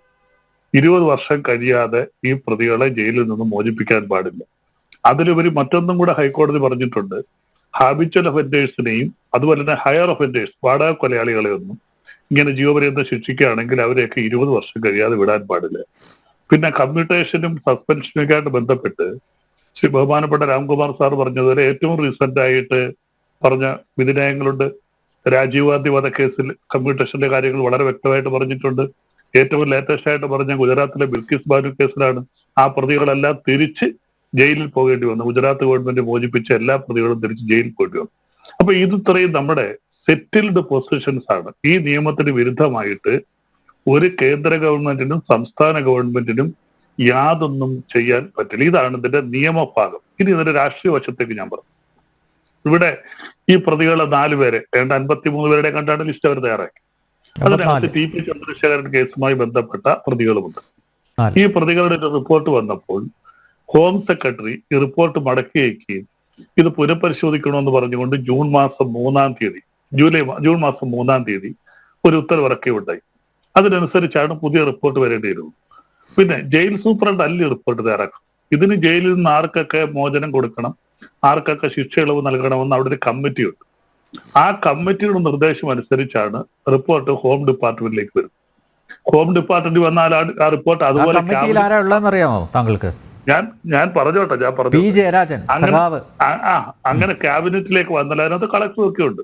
20 വർഷം കഴിയാതെ ഈ പ്രതികളെ ജയിലിൽ നിന്ന് മോചിപ്പിക്കാൻ പാടില്ല. അതിലുപരി മറ്റൊന്നും കൂടെ ഹൈക്കോടതി പറഞ്ഞിട്ടുണ്ട്, ഹാബിച്വൽ ഒഫൻഡേഴ്സിനെയും അതുപോലെ തന്നെ ഹയർ ഒഫൻഡേഴ്സ് വാടക കൊലയാളികളെ ഒന്നും ഇങ്ങനെ ജീവപര്യന്തം ശിക്ഷിക്കുകയാണെങ്കിൽ അവരെയൊക്കെ 20 വർഷം കഴിയാതെ വിടാൻ പാടില്ല. പിന്നെ കമ്മ്യൂട്ടേഷനും സസ്പെൻഷനും ഒക്കെ ആയിട്ട് ബന്ധപ്പെട്ട് ശ്രീ ബഹുമാനപ്പെട്ട രാംകുമാർ സാർ പറഞ്ഞതുപോലെ ഏറ്റവും റീസെന്റ് ആയിട്ട് പറഞ്ഞ വിധിന്യായങ്ങളുണ്ട്. രാജീവ് ഗാന്ധി വധക്കേസിൽ കമ്മ്യൂട്ടേഷന്റെ കാര്യങ്ങൾ വളരെ വ്യക്തമായിട്ട് പറഞ്ഞിട്ടുണ്ട്. ഏറ്റവും ലേറ്റസ്റ്റ് ആയിട്ട് പറഞ്ഞ ഗുജറാത്തിലെ ബിൽക്കിസ് ബാനു കേസിലാണ് ആ പ്രതികളെല്ലാം തിരിച്ച് ജയിലിൽ പോകേണ്ടി വന്നു. ഗുജറാത്ത് ഗവൺമെന്റ് മോചിപ്പിച്ച എല്ലാ പ്രതികളും തിരിച്ച് ജയിലിൽ പോയിട്ട് വന്നു. അപ്പൊ ഇത്രയും നമ്മുടെ സെറ്റിൽഡ് പൊസിഷൻസ് ആണ്. ഈ നിയമത്തിന് വിരുദ്ധമായിട്ട് ഒരു കേന്ദ്ര ഗവൺമെന്റിനും സംസ്ഥാന ഗവൺമെന്റിനും യാതൊന്നും ചെയ്യാൻ പറ്റില്ല. ഇതാണ് ഇതിന്റെ നിയമഭാഗം. ഇനി ഇതിന്റെ രാഷ്ട്രീയ വശത്തേക്ക് ഞാൻ പറഞ്ഞു. ഇവിടെ ഈ പ്രതികളെ 4 പേരെ 53 പേരുടെ കണ്ടാണ് ലിസ്റ്റ് അവർ തയ്യാറാക്കി. അതിനകത്ത് TP ചന്ദ്രശേഖരൻ കേസുമായി ബന്ധപ്പെട്ട പ്രതികളുമുണ്ട്. ഈ പ്രതികളുടെ ഒരു റിപ്പോർട്ട് വന്നപ്പോൾ ഹോം സെക്രട്ടറി ഈ റിപ്പോർട്ട് മടക്കി വയ്ക്കുകയും ഇത് പുനഃപരിശോധിക്കണമെന്ന് പറഞ്ഞുകൊണ്ട് ജൂൺ മാസം 3 തീയതി ഒരു ഉത്തരവിറക്കുകയുണ്ടായി. അതിനനുസരിച്ചാണ് പുതിയ റിപ്പോർട്ട് വരേണ്ടിയിരുന്നത്. പിന്നെ ജയിൽ സൂപ്രണ്ട് അല്ല റിപ്പോർട്ട് തയ്യാറാക്കണം. ഇതിന് ജയിലിൽ നിന്ന് ആർക്കൊക്കെ മോചനം കൊടുക്കണം, ആർക്കൊക്കെ ശിക്ഷ ഇളവ് നൽകണമെന്ന് അവിടെ ഒരു കമ്മിറ്റിയുണ്ട്. ആ കമ്മിറ്റിയുടെ നിർദ്ദേശം അനുസരിച്ചാണ് റിപ്പോർട്ട് ഹോം ഡിപ്പാർട്ട്മെന്റിലേക്ക് വരുന്നത്. ഹോം ഡിപ്പാർട്ട്മെന്റ് വന്നാൽ ആ റിപ്പോർട്ട് അതുപോലെ കമ്മിറ്റിയിൽ ആരാ ഉള്ളതെന്നറിയാമോ താങ്കൾക്ക്? ഞാൻ പറഞ്ഞോട്ടെ, ഞാൻ പി. പറഞ്ഞു ജയരാജൻ സഖാവ്. അങ്ങനെ ക്യാബിനറ്റിലേക്ക് വന്നാൽ അതിനകത്ത് കളക്ടറും ഒക്കെ ഉണ്ട്.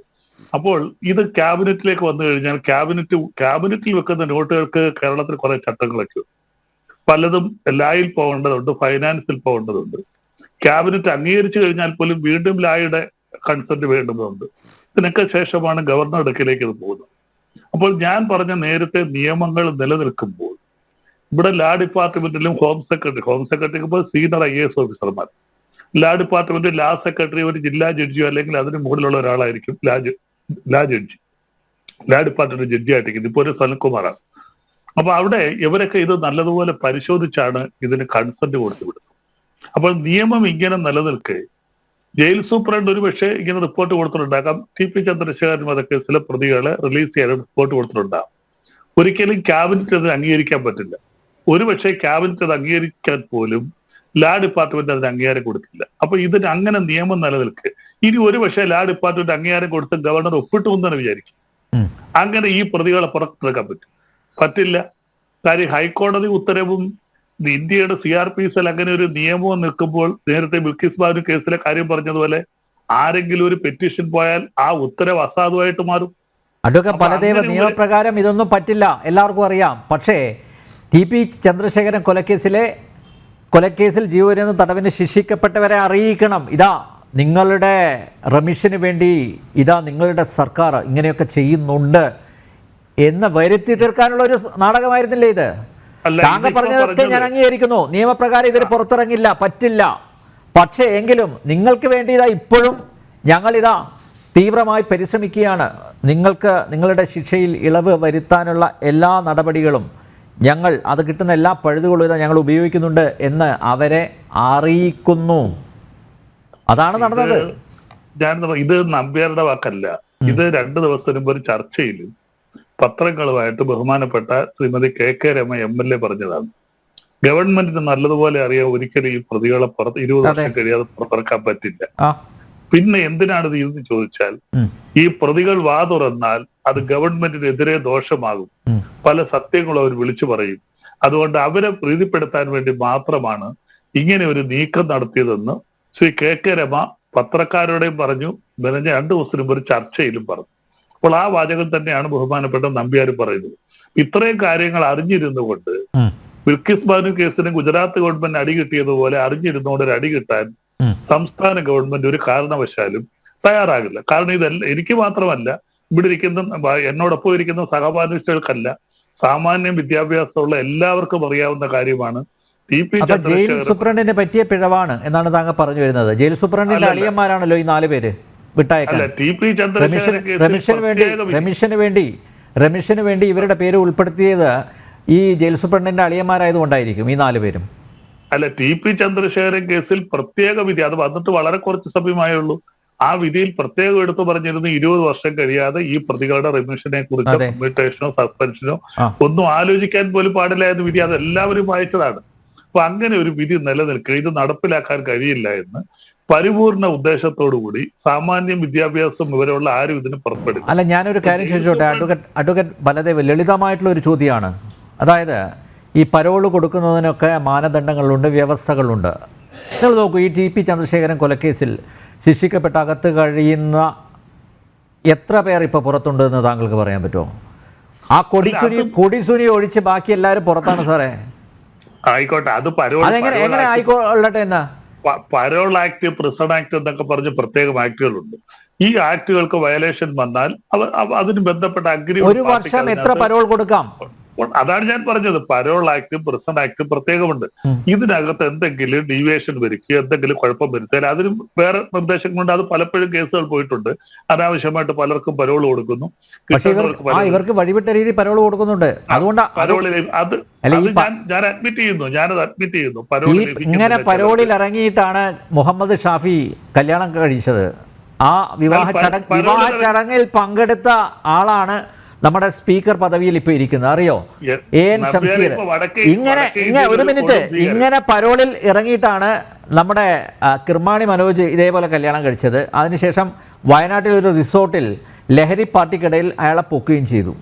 അപ്പോൾ ഇത് ക്യാബിനറ്റിലേക്ക് വന്നു കഴിഞ്ഞാൽ ക്യാബിനറ്റിൽ വെക്കുന്ന നോട്ടുകൾക്ക് കേരളത്തിൽ കുറെ ചട്ടങ്ങളൊക്കെ ഉണ്ട്. പലതും ലായിൽ പോകേണ്ടതുണ്ട്, ഫൈനാൻസിൽ പോകേണ്ടതുണ്ട്. ക്യാബിനറ്റ് അംഗീകരിച്ചു കഴിഞ്ഞാൽ പോലും വീണ്ടും ലായുടെ കൺസെന്റ് വേണ്ടതുണ്ട്. ഇതിനൊക്കെ ശേഷമാണ് ഗവർണർ അടുക്കിലേക്ക് ഇത് പോകുന്നത്. അപ്പോൾ ഞാൻ പറഞ്ഞ നേരത്തെ നിയമങ്ങൾ നിലനിൽക്കുമ്പോൾ ഇവിടെ ലാ ഡിപ്പാർട്ട്മെന്റിലും ഹോം സെക്രട്ടറിക്ക് ഇപ്പോൾ സീനിയർ IAS ഓഫീസർമാർ, ലാ ഡിപ്പാർട്ട്മെന്റ് ലാ സെക്രട്ടറി ഒരു ജില്ലാ ജഡ്ജിയോ അല്ലെങ്കിൽ അതിന് മുകളിലുള്ള ഒരാളായിരിക്കും ലാ ജഡ്ജി, ലാ ഡിപ്പാർട്ട്മെന്റ് ജഡ്ജിയായിട്ടിരിക്കുന്നത്. ഇപ്പൊ ഒരു സനൽകുമാറാണ്. അപ്പൊ അവിടെ ഇവരൊക്കെ ഇത് നല്ലതുപോലെ പരിശോധിച്ചാണ് ഇതിന് കൺസെന്റ് കൊടുത്തുവിടുന്നത്. അപ്പോൾ നിയമം ഇങ്ങനെ നിലനിൽക്കെ ജയിൽ സൂപ്രണ്ട് ഒരു പക്ഷേ ഇങ്ങനെ റിപ്പോർട്ട് കൊടുത്തിട്ടുണ്ടാകാം. TP ചന്ദ്രശേഖരൻ വധക്കേസിലെ പ്രതികളെ റിലീസ് ചെയ്യാൻ റിപ്പോർട്ട് കൊടുത്തിട്ടുണ്ടാകും. ഒരിക്കലും ക്യാബിനറ്റ് അത് അംഗീകരിക്കാൻ പറ്റില്ല. ഒരുപക്ഷെ ക്യാബിനറ്റ് അത് അംഗീകരിക്കാൻ പോലും ലാ ഡിപ്പാർട്ട്മെന്റ് അതിന് അംഗീകാരം കൊടുത്തില്ല. അപ്പൊ ഇതിന് അങ്ങനെ നിയമം നിലനിൽക്കെ ഇനി ഒരുപക്ഷെ ലാ ഡിപ്പാർട്ട്മെന്റ് അംഗീകാരം കൊടുത്ത് ഗവർണർ ഒപ്പിട്ടു എന്ന് തന്നെ വിചാരിക്കും. അങ്ങനെ ഈ പ്രതികളെ പുറത്തെടുക്കാൻ പറ്റില്ല. കാര്യം ഹൈക്കോടതി ഉത്തരവും ഇന്ത്യയുടെ CRPC അങ്ങനെ ഒരു നിയമവും നിൽക്കുമ്പോൾ നേരത്തെ ബിൽക്കിസ് ബാനു കേസിലെ കാര്യം പറഞ്ഞതുപോലെ ആരെങ്കിലും ഒരു പെറ്റീഷൻ പോയാൽ ആ ഉത്തരവ് അസാധുവായിട്ട് മാറും. അഡ്വക്കേറ്റ് ബലദേവ്, നിയമപ്രകാരം ഇതൊന്നും പറ്റില്ല, എല്ലാവർക്കും അറിയാം. പക്ഷേ TP ചന്ദ്രശേഖരൻ കൊലക്കേസിൽ ജീവപര്യന്തം തടവിന് ശിക്ഷിക്കപ്പെട്ടവരെ അറിയിക്കണം, ഇതാ നിങ്ങളുടെ റെമിഷന് വേണ്ടി ഇതാ നിങ്ങളുടെ സർക്കാർ ഇങ്ങനെയൊക്കെ ചെയ്യുന്നുണ്ട് എന്ന് വരുത്തി തീർക്കാനുള്ള ഒരു നാടകമായിരുന്നില്ലേ ഇത്? താങ്കൾ പറഞ്ഞതൊക്കെ ഞാൻ അംഗീകരിക്കുന്നു. നിയമപ്രകാരം ഇവർ പുറത്തിറങ്ങില്ല, പറ്റില്ല. പക്ഷേ എങ്കിലും നിങ്ങൾക്ക് വേണ്ടി ഇതാ ഇപ്പോഴും ഞങ്ങളിതാ തീവ്രമായി പരിശ്രമിക്കുകയാണ്. നിങ്ങളുടെ ശിക്ഷയിൽ ഇളവ് വരുത്താനുള്ള എല്ലാ നടപടികളും അത് കിട്ടുന്ന എല്ലാ പഴുതുകളും ഇതാ ഞങ്ങൾ ഉപയോഗിക്കുന്നുണ്ട് എന്ന് അവരെ അറിയിക്കുന്നു. അതാണ് നടന്നത്. ഇത് നമ്പ്യാരുടെ വാക്കല്ല. ഇത് 2 ദിവസത്തിന് മുമ്പ് ഒരു ചർച്ചയിൽ പത്രങ്ങളുമായിട്ട് ബഹുമാനപ്പെട്ട ശ്രീമതി KK രമ MLA പറഞ്ഞതാണ്. ഗവൺമെന്റിന് നല്ലതുപോലെ അറിയാം ഒരിക്കലും ഈ പ്രതികളെ 20 വർഷം കഴിയാതെ പുറത്തിറക്കാൻ പറ്റില്ല. പിന്നെ എന്തിനാണ് ഇത് എന്ന് ചോദിച്ചാൽ ഈ പ്രതികൾ വാ തുറന്നാൽ അത് ഗവൺമെന്റിനെതിരെ ദോഷമാകും. പല സത്യങ്ങളും അവർ വിളിച്ചു പറയും. അതുകൊണ്ട് അവരെ പ്രീതിപ്പെടുത്താൻ വേണ്ടി മാത്രമാണ് ഇങ്ങനെ ഒരു നീക്കം നടത്തിയതെന്ന് ശ്രീ KK രമ പത്രക്കാരോടെയും പറഞ്ഞു. 2 ദിവസത്തിന് മുമ്പ് ഒരു ചർച്ചയിലും പറഞ്ഞു. അപ്പോൾ ആ വാചകം തന്നെയാണ് ബഹുമാനപ്പെട്ട നമ്പ്യാരും പറയുന്നത്. ഇത്രയും കാര്യങ്ങൾ അറിഞ്ഞിരുന്നുകൊണ്ട് ബിൽക്കിസ് ബാനു കേസിന് ഗുജറാത്ത് ഗവൺമെന്റ് അടി കിട്ടിയതുപോലെ അറിഞ്ഞിരുന്നുകൊണ്ട് ഒരു അടി കിട്ടാൻ സംസ്ഥാന ഗവൺമെന്റ് ഒരു കാരണവശാലും തയ്യാറാകില്ല. കാരണം ഇതല്ല എനിക്ക് മാത്രമല്ല, ഇവിടെ എന്നോടൊപ്പം ഇരിക്കുന്ന സഹപാഠികൾക്കല്ല, സാമാന്യം വിദ്യാഭ്യാസമുള്ള എല്ലാവർക്കും അറിയാവുന്ന കാര്യമാണ്. ജയിൽ സൂപ്രണ്ടിന് പറ്റിയ പിഴവാണ് എന്നാണ് താങ്കൾ പറഞ്ഞു വരുന്നത്. ജയിൽ സൂപ്രണ്ടിന്റെ അളിയന്മാരാണല്ലോ ഈ 4 പേര് വിട്ടയക്കാൻ. റെമിഷന് വേണ്ടി ഇവരുടെ പേര് ഉൾപ്പെടുത്തിയത് ഈ ജയിൽ സൂപ്രണ്ടിന്റെ അളിയന്മാരായതുകൊണ്ടായിരിക്കും ഈ 4 പേരും. അല്ല, TP ചന്ദ്രശേഖരൻ കേസിൽ പ്രത്യേക വിധി, അത് വന്നിട്ട് വളരെ കുറച്ച് സമയമായുള്ളൂ. ആ വിധിയിൽ പ്രത്യേകം എടുത്തു പറഞ്ഞിരുന്നു 20 വർഷം കഴിയാതെ ഈ പ്രതികളുടെ റെമിഷനെ കുറിച്ച് കമ്മ്യൂട്ടേഷനോ സസ്പെൻഷനോ ഒന്നും ആലോചിക്കാൻ പോലും പാടില്ല എന്ന് വിധി. അത് എല്ലാവരും വായിച്ചതാണ്. അപ്പൊ അങ്ങനെ ഒരു വിധി നിലനിൽക്കുക, ഇത് നടപ്പിലാക്കാൻ കഴിയില്ല എന്ന് പരിപൂർണ ഉദ്ദേശത്തോടുകൂടി സാമാന്യം വിദ്യാഭ്യാസം ഇവരുള്ള ആരും ഇതിന് പുറപ്പെടും. അല്ല, ഞാനൊരു കാര്യം ചോദിച്ചോട്ടെ അഡ്വക്കേറ്റ് ബലദേവ്, ലളിതമായിട്ടുള്ള ഒരു ചോദ്യമാണ്. അതായത് ഈ പരോള് കൊടുക്കുന്നതിനൊക്കെ മാനദണ്ഡങ്ങളുണ്ട്, വ്യവസ്ഥകളുണ്ട്. നിങ്ങൾ നോക്കൂ, ഈ TP ചന്ദ്രശേഖരൻ കൊലക്കേസിൽ ശിക്ഷിക്കപ്പെട്ട അകത്ത് കഴിയുന്ന എത്ര പേർ ഇപ്പോൾ പുറത്തുണ്ടെന്ന് താങ്കൾക്ക് പറയാൻ പറ്റുമോ? ആ കൊടിസുനി ഒഴിച്ച് ബാക്കി എല്ലാവരും പുറത്താണ് സാറേ. ആയിക്കോട്ടെ, അത് എങ്ങനെ ആയിക്കോട്ടെ എന്നാ പരോൾ ആക്ട്, പ്രിസൺ ആക്ട് എന്നൊക്കെ പറഞ്ഞ് പ്രത്യേകം ആക്ടുകളുണ്ട്. ഈ ആക്ടുകൾക്ക് വയലേഷൻ വന്നാൽ അതിന് ബന്ധപ്പെട്ട ഒരു വർഷം എത്ര പരോൾ കൊടുക്കാം? അതാണ് ഞാൻ പറഞ്ഞത്. പരോൾ ആക്ട്, പ്രിസൺ ആക്ട് പ്രത്യേകമുണ്ട്. ഇതിനകത്ത് എന്തെങ്കിലും ഡീവിയേഷൻ വരുക്കുക, എന്തെങ്കിലും കുഴപ്പം വരുത്തിയാൽ അതിനും വേറെ നിർദ്ദേശങ്ങളുണ്ട്. അത് പലപ്പോഴും കേസുകൾ പോയിട്ടുണ്ട്. അനാവശ്യമായിട്ട് പലർക്കും പരോൾ കൊടുക്കുന്നു. ഇവർക്ക് വഴിവിട്ട രീതി പരോൾ കൊടുക്കുന്നുണ്ട്. ഞാനത് അഡ്മിറ്റ് ചെയ്യുന്നു. ഇങ്ങനെ പരോളിൽ ഇറങ്ങിയിട്ടാണ് മുഹമ്മദ് ഷാഫി കല്യാണം കഴിച്ചത്. ആ വിവാഹ ചടങ്ങിൽ പങ്കെടുത്ത ആളാണ് നമ്മുടെ സ്പീക്കർ പദവിയിൽ ഇപ്പോൾ ഇരിക്കുന്നത് അറിയോ? എൻ ഷംസീർ. ഇങ്ങനെ ഒരു മിനിറ്റ്, ഇങ്ങനെ പരോളിൽ ഇറങ്ങിയിട്ടാണ് നമ്മുടെ കിർമാണി മനോജ് ഇതേപോലെ കല്യാണം കഴിച്ചത്. അതിനുശേഷം വയനാട്ടിൽ ഒരു റിസോർട്ടിൽ ലഹരി പാർട്ടിക്കിടയിൽ അയാളെ പൊക്കുകയും ചെയ്തു.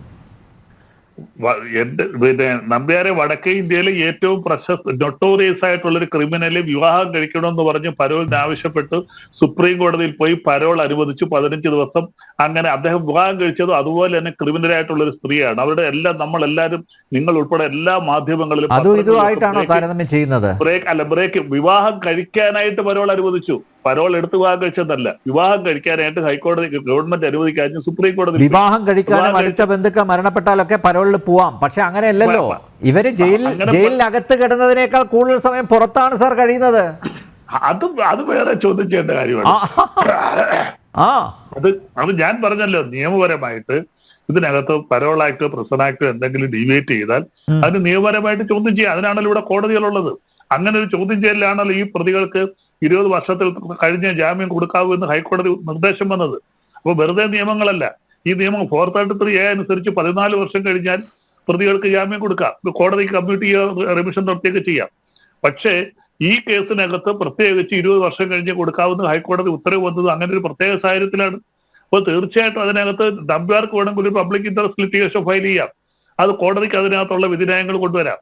പിന്നെ നമ്പ്യാരെ വടക്കേ ഇന്ത്യയിലെ ഏറ്റവും പ്രശസ്ത നൊട്ടോറിയസ് ആയിട്ടുള്ള ഒരു ക്രിമിനല് വിവാഹം കഴിക്കണമെന്ന് പറഞ്ഞ് പരോളിന് ആവശ്യപ്പെട്ട് സുപ്രീം കോടതിയിൽ പോയി പരോൾ അനുവദിച്ചു 15 ദിവസം. അങ്ങനെ അദ്ദേഹം വിവാഹം കഴിച്ചതും അതുപോലെ തന്നെ ക്രിമിനലായിട്ടുള്ള ഒരു സ്ത്രീയാണ്. അവരുടെ എല്ലാം നമ്മളെല്ലാവരും, നിങ്ങൾ ഉൾപ്പെടെ എല്ലാ മാധ്യമങ്ങളിലും ബ്രേക്ക് വിവാഹം കഴിക്കാനായിട്ട് പരോൾ അനുവദിച്ചു. പരോൾ എടുത്ത് വിവാഹം കഴിച്ചതല്ല, വിവാഹം കഴിക്കാനായിട്ട് ഹൈക്കോടതി ഗവൺമെന്റ് അനുവദിക്കാൻ സുപ്രീം കോടതി. വിവാഹം കഴിക്കാനും അടുത്ത ബന്ധുക്കൾ മരണപ്പെട്ടാലൊക്കെ പരോളിൽ പോവാം. പക്ഷെ അങ്ങനെയല്ലല്ലോ, ഇവര് ജയിലിനകത്ത് കിടന്നതിനേക്കാൾ കൂടുതൽ സമയം പുറത്താണ് സാർ കഴിയുന്നത്. അത് വേറെ ചോദ്യം ചെയ്യേണ്ട കാര്യമാണ്. അത് ഞാൻ പറഞ്ഞല്ലോ, നിയമപരമായിട്ട് ഇതിനകത്ത് പരോൾ ആക്ടോ പ്രിസൺ ആക്ടോ എന്തെങ്കിലും ഡീവിയേറ്റ് ചെയ്താൽ അതിന് നിയമപരമായിട്ട് ചോദ്യം ചെയ്യാം. അതിനാണല്ലോ ഇവിടെ കോടതികളുള്ളത്. അങ്ങനെ ഒരു ചോദ്യം ചെയ്യലാണല്ലോ ഈ പ്രതികൾക്ക് 20 വർഷത്തിൽ കഴിഞ്ഞ ജാമ്യം കൊടുക്കാവൂ എന്ന് ഹൈക്കോടതി നിർദ്ദേശം വന്നത്. അപ്പോൾ വെറുതെ നിയമങ്ങളല്ല. ഈ നിയമം 433A അനുസരിച്ച് 14 വർഷം കഴിഞ്ഞാൽ പ്രതികൾക്ക് ജാമ്യം കൊടുക്കാം, കോടതി കമ്മ്യൂട്ട് റിവിഷൻ നടത്തിയൊക്കെ ചെയ്യാം. പക്ഷേ ഈ കേസിനകത്ത് പ്രത്യേകിച്ച് 20 വർഷം കഴിഞ്ഞ് കൊടുക്കാവുന്ന ഹൈക്കോടതി ഉത്തരവ് വന്നത് അങ്ങനെ ഒരു പ്രത്യേക സാഹചര്യത്തിലാണ്. അപ്പോൾ തീർച്ചയായിട്ടും അതിനകത്ത് നമ്പ്യാർക്ക് വേണമെങ്കിൽ ഒരു പബ്ലിക് ഇൻട്രസ്റ്റ് ലിറ്റിഗേഷൻ ഫയൽ ചെയ്യാം. അത് കോടതിക്ക് അതിനകത്തുള്ള വിധിന്യായങ്ങൾ കൊണ്ടുവരാം.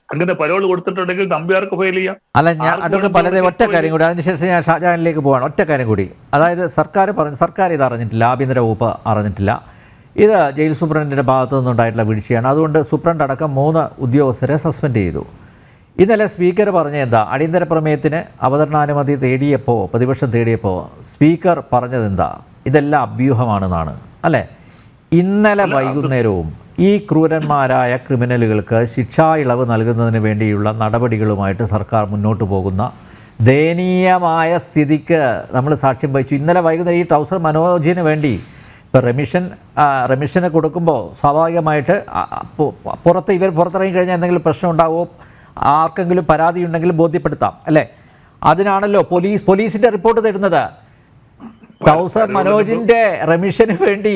അങ്ങനെ പരോൾ കൊടുത്തിട്ടുണ്ടെങ്കിൽ നമ്പ്യാർക്ക് ഫയൽ ചെയ്യാം. അല്ല, ഞാൻ അതൊക്കെ പലരെ ഒറ്റ കാര്യം കൂടി, അതിനുശേഷം ഞാൻ ഷാജഹാനിലേക്ക് പോവാണ്. ഒറ്റ കാര്യം കൂടി, അതായത് സർക്കാർ ഇത് അറിഞ്ഞിട്ടില്ല, ആഭ്യന്തര വകുപ്പ് അറിഞ്ഞിട്ടില്ല. ഇത് ജയിൽ സൂപ്രണ്ടിൻ്റെ ഭാഗത്തു നിന്നുണ്ടായിട്ടുള്ള വീഴ്ചയാണ്. അതുകൊണ്ട് സൂപ്രണ്ട് അടക്കം 3 ഉദ്യോഗസ്ഥരെ സസ്പെൻഡ് ചെയ്തു. ഇന്നലെ സ്പീക്കർ പറഞ്ഞ എന്താ, അടിയന്തര പ്രമേയത്തിന് അവതരണാനുമതി തേടിയപ്പോൾ, പ്രതിപക്ഷം തേടിയപ്പോൾ സ്പീക്കർ പറഞ്ഞതെന്താ, ഇതെല്ലാം അഭ്യൂഹമാണെന്നാണ് അല്ലേ? ഇന്നലെ വൈകുന്നേരവും ഈ ക്രൂരന്മാരായ ക്രിമിനലുകൾക്ക് ശിക്ഷാ ഇളവ് നൽകുന്നതിന് വേണ്ടിയുള്ള നടപടികളുമായിട്ട് സർക്കാർ മുന്നോട്ട് പോകുന്ന ദയനീയമായ സ്ഥിതിക്ക് നമ്മൾ സാക്ഷ്യം വഹിച്ചു. ഇന്നലെ വൈകുന്നേരം ഈ ട്രൗസർ മനോജിന് വേണ്ടി ഇപ്പോൾ റെമിഷന് കൊടുക്കുമ്പോൾ സ്വാഭാവികമായിട്ട് ഇവർ പുറത്തിറങ്ങി കഴിഞ്ഞാൽ എന്തെങ്കിലും പ്രശ്നം ഉണ്ടാവുമോ, ആർക്കെങ്കിലും പരാതി ഉണ്ടെങ്കിൽ ബോധ്യപ്പെടുത്താം അല്ലേ? അതിനാണല്ലോ പോലീസിൻ്റെ റിപ്പോർട്ട് തരുന്നത്. ട്രൗസർ മനോജിൻ്റെ റെമിഷന് വേണ്ടി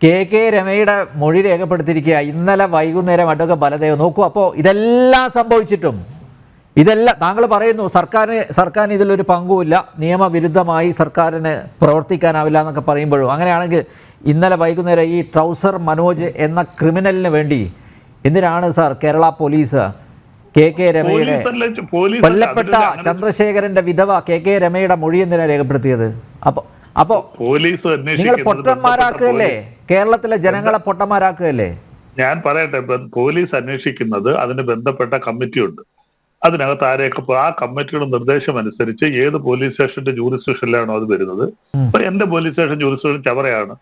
കെ രമയുടെ മൊഴി രേഖപ്പെടുത്തിയിരിക്കുക ഇന്നലെ വൈകുന്നേരം അഡ്വക്കേറ്റ് ബലദേവ്. നോക്കൂ, അപ്പോൾ ഇതെല്ലാം സംഭവിച്ചിട്ടും താങ്കൾ പറയുന്നു സർക്കാരിന് ഇതിലൊരു പങ്കുമില്ല, നിയമവിരുദ്ധമായി സർക്കാരിന് പ്രവർത്തിക്കാനാവില്ല എന്നൊക്കെ പറയുമ്പോഴും, അങ്ങനെയാണെങ്കിൽ ഇന്നലെ വൈകുന്നേരം ഈ ട്രൗസർ മനോജ് എന്ന ക്രിമിനലിന് വേണ്ടി എന്തിനാണ് സാർ കേരള പോലീസ് കെ രമയുടെ കൊല്ലപ്പെട്ട ചന്ദ്രശേഖരന്റെ വിധവ കെ രമയുടെ മൊഴി എന്തിനാണ് രേഖപ്പെടുത്തിയത്? അപ്പോൾ നിങ്ങൾ പൊട്ടന്മാരാക്കുകയല്ലേ, കേരളത്തിലെ ജനങ്ങളെ പൊട്ടന്മാരാക്കുകയല്ലേ? ഞാൻ പറയട്ടെ, പോലീസ് അന്വേഷിക്കുന്നത് അതിന് ബന്ധപ്പെട്ട കമ്മിറ്റിയുണ്ട്. അതിനകത്ത് ആരെയൊക്കെ ആ കമ്മിറ്റിയുടെ നിർദ്ദേശം അനുസരിച്ച് ഏത് പോലീസ് സ്റ്റേഷന്റെ ജൂറിസ്ഡിക്ഷനിലാണോ അത് വരുന്നത്. അപ്പൊ എന്റെ പോലീസ് സ്റ്റേഷൻ ജൂറിസ്ഡിക്ഷൻ ചവറയാണ്,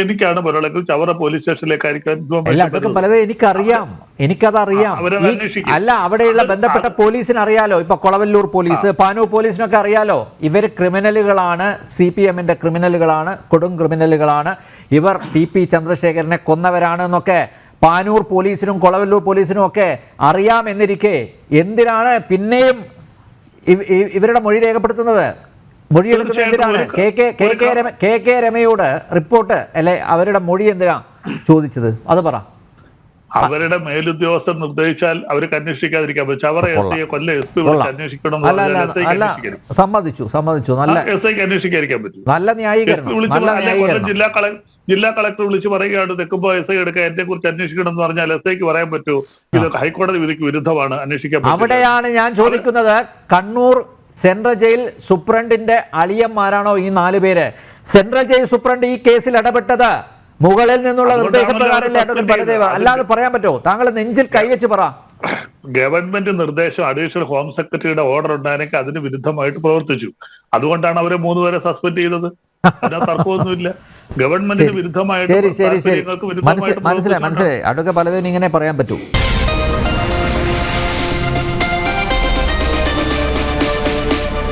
എനിക്കാണ് പറയണമെങ്കിൽ ചവറ പോലീസ് സ്റ്റേഷനിലേക്കായിരിക്കും. പലതും എനിക്കതറിയാം. അല്ല, അവിടെയുള്ള ബന്ധപ്പെട്ട പോലീസിന് അറിയാലോ. ഇപ്പൊ കൊളവല്ലൂർ പോലീസ്, പാനൂർ പോലീസിനൊക്കെ അറിയാലോ. ഇവർ ക്രിമിനലുകളാണ്, CPMന്റെ ക്രിമിനലുകളാണ്, കൊടും ക്രിമിനലുകളാണ്, ഇവർ TP ചന്ദ്രശേഖരനെ കൊന്നവരാണ് എന്നൊക്കെ പാനൂർ പോലീസിനും കൊളവല്ലൂർ പോലീസിനും ഒക്കെ അറിയാമെന്നിരിക്കെ എന്തിനാണ് പിന്നെയും ഇവരുടെ മൊഴി രേഖപ്പെടുത്തുന്നത്? മൊഴിയെടുക്കുന്നത് എന്തിനാണ്? കെ രമയോട് റിപ്പോർട്ട് അല്ലെ, അവരുടെ മൊഴി എന്തിനാ ചോദിച്ചത്? അത് പറ. അവരുടെ മേലുദ്യോഗസ്ഥർ നിർദ്ദേശിച്ചാൽ അവർക്ക് അന്വേഷിക്കാതിരിക്കാൻ പറ്റും. സമ്മതിച്ചു. നല്ല ന്യായീകരണം. ജില്ലാ കളക്ടർ വിളിച്ച് പറയുകയാണ്, തെക്കുമ്പോ SI എടുക്കാൻ എന്നെ കുറിച്ച് അന്വേഷിക്കണം എന്ന് പറഞ്ഞാൽ SIക്ക് പറയാൻ പറ്റുമോ ഇത് ഹൈക്കോടതി വിധിക്ക് വിരുദ്ധമാണ്, അന്വേഷിക്കാൻ? അവിടെയാണ് ഞാൻ ചോദിക്കുന്നത്, കണ്ണൂർ സെൻട്രൽ ജയിൽ സൂപ്രണ്ടിന്റെ അളിയന്മാരാണോ ഈ 4 പേര്? സെൻട്രൽ ജയിൽ സൂപ്രണ്ട് ഈ കേസിൽ ഇടപെട്ടത് മുകളിൽ നിന്നുള്ള നിർദ്ദേശപ്രകാരമല്ലേ അഡ്വക്കേറ്റ് ബലദേവ്? അല്ലാതെ പറയാൻ പറ്റുമോ? താങ്കൾ നെഞ്ചിൽ കൈവച്ച് പറ. ഗവൺമെന്റ് നിർദ്ദേശം അഡീഷണൽ ഹോം സെക്രട്ടറിയുടെ ഓർഡർ ഉണ്ടായിരുന്നെങ്കിൽ അതിന് വിരുദ്ധമായിട്ട് പ്രവർത്തിച്ചു. അതുകൊണ്ടാണ് അവരെ 3 പേരെ സസ്പെൻഡ് ചെയ്തത്. തർക്കമൊന്നുമില്ല. ഗവൺമെന്റിന് വിരുദ്ധമായിട്ട് മനസ്സിലായി. അഡ്വക്കേറ്റ് ബലദേവിന് ഇങ്ങനെ പറയാൻ പറ്റൂ?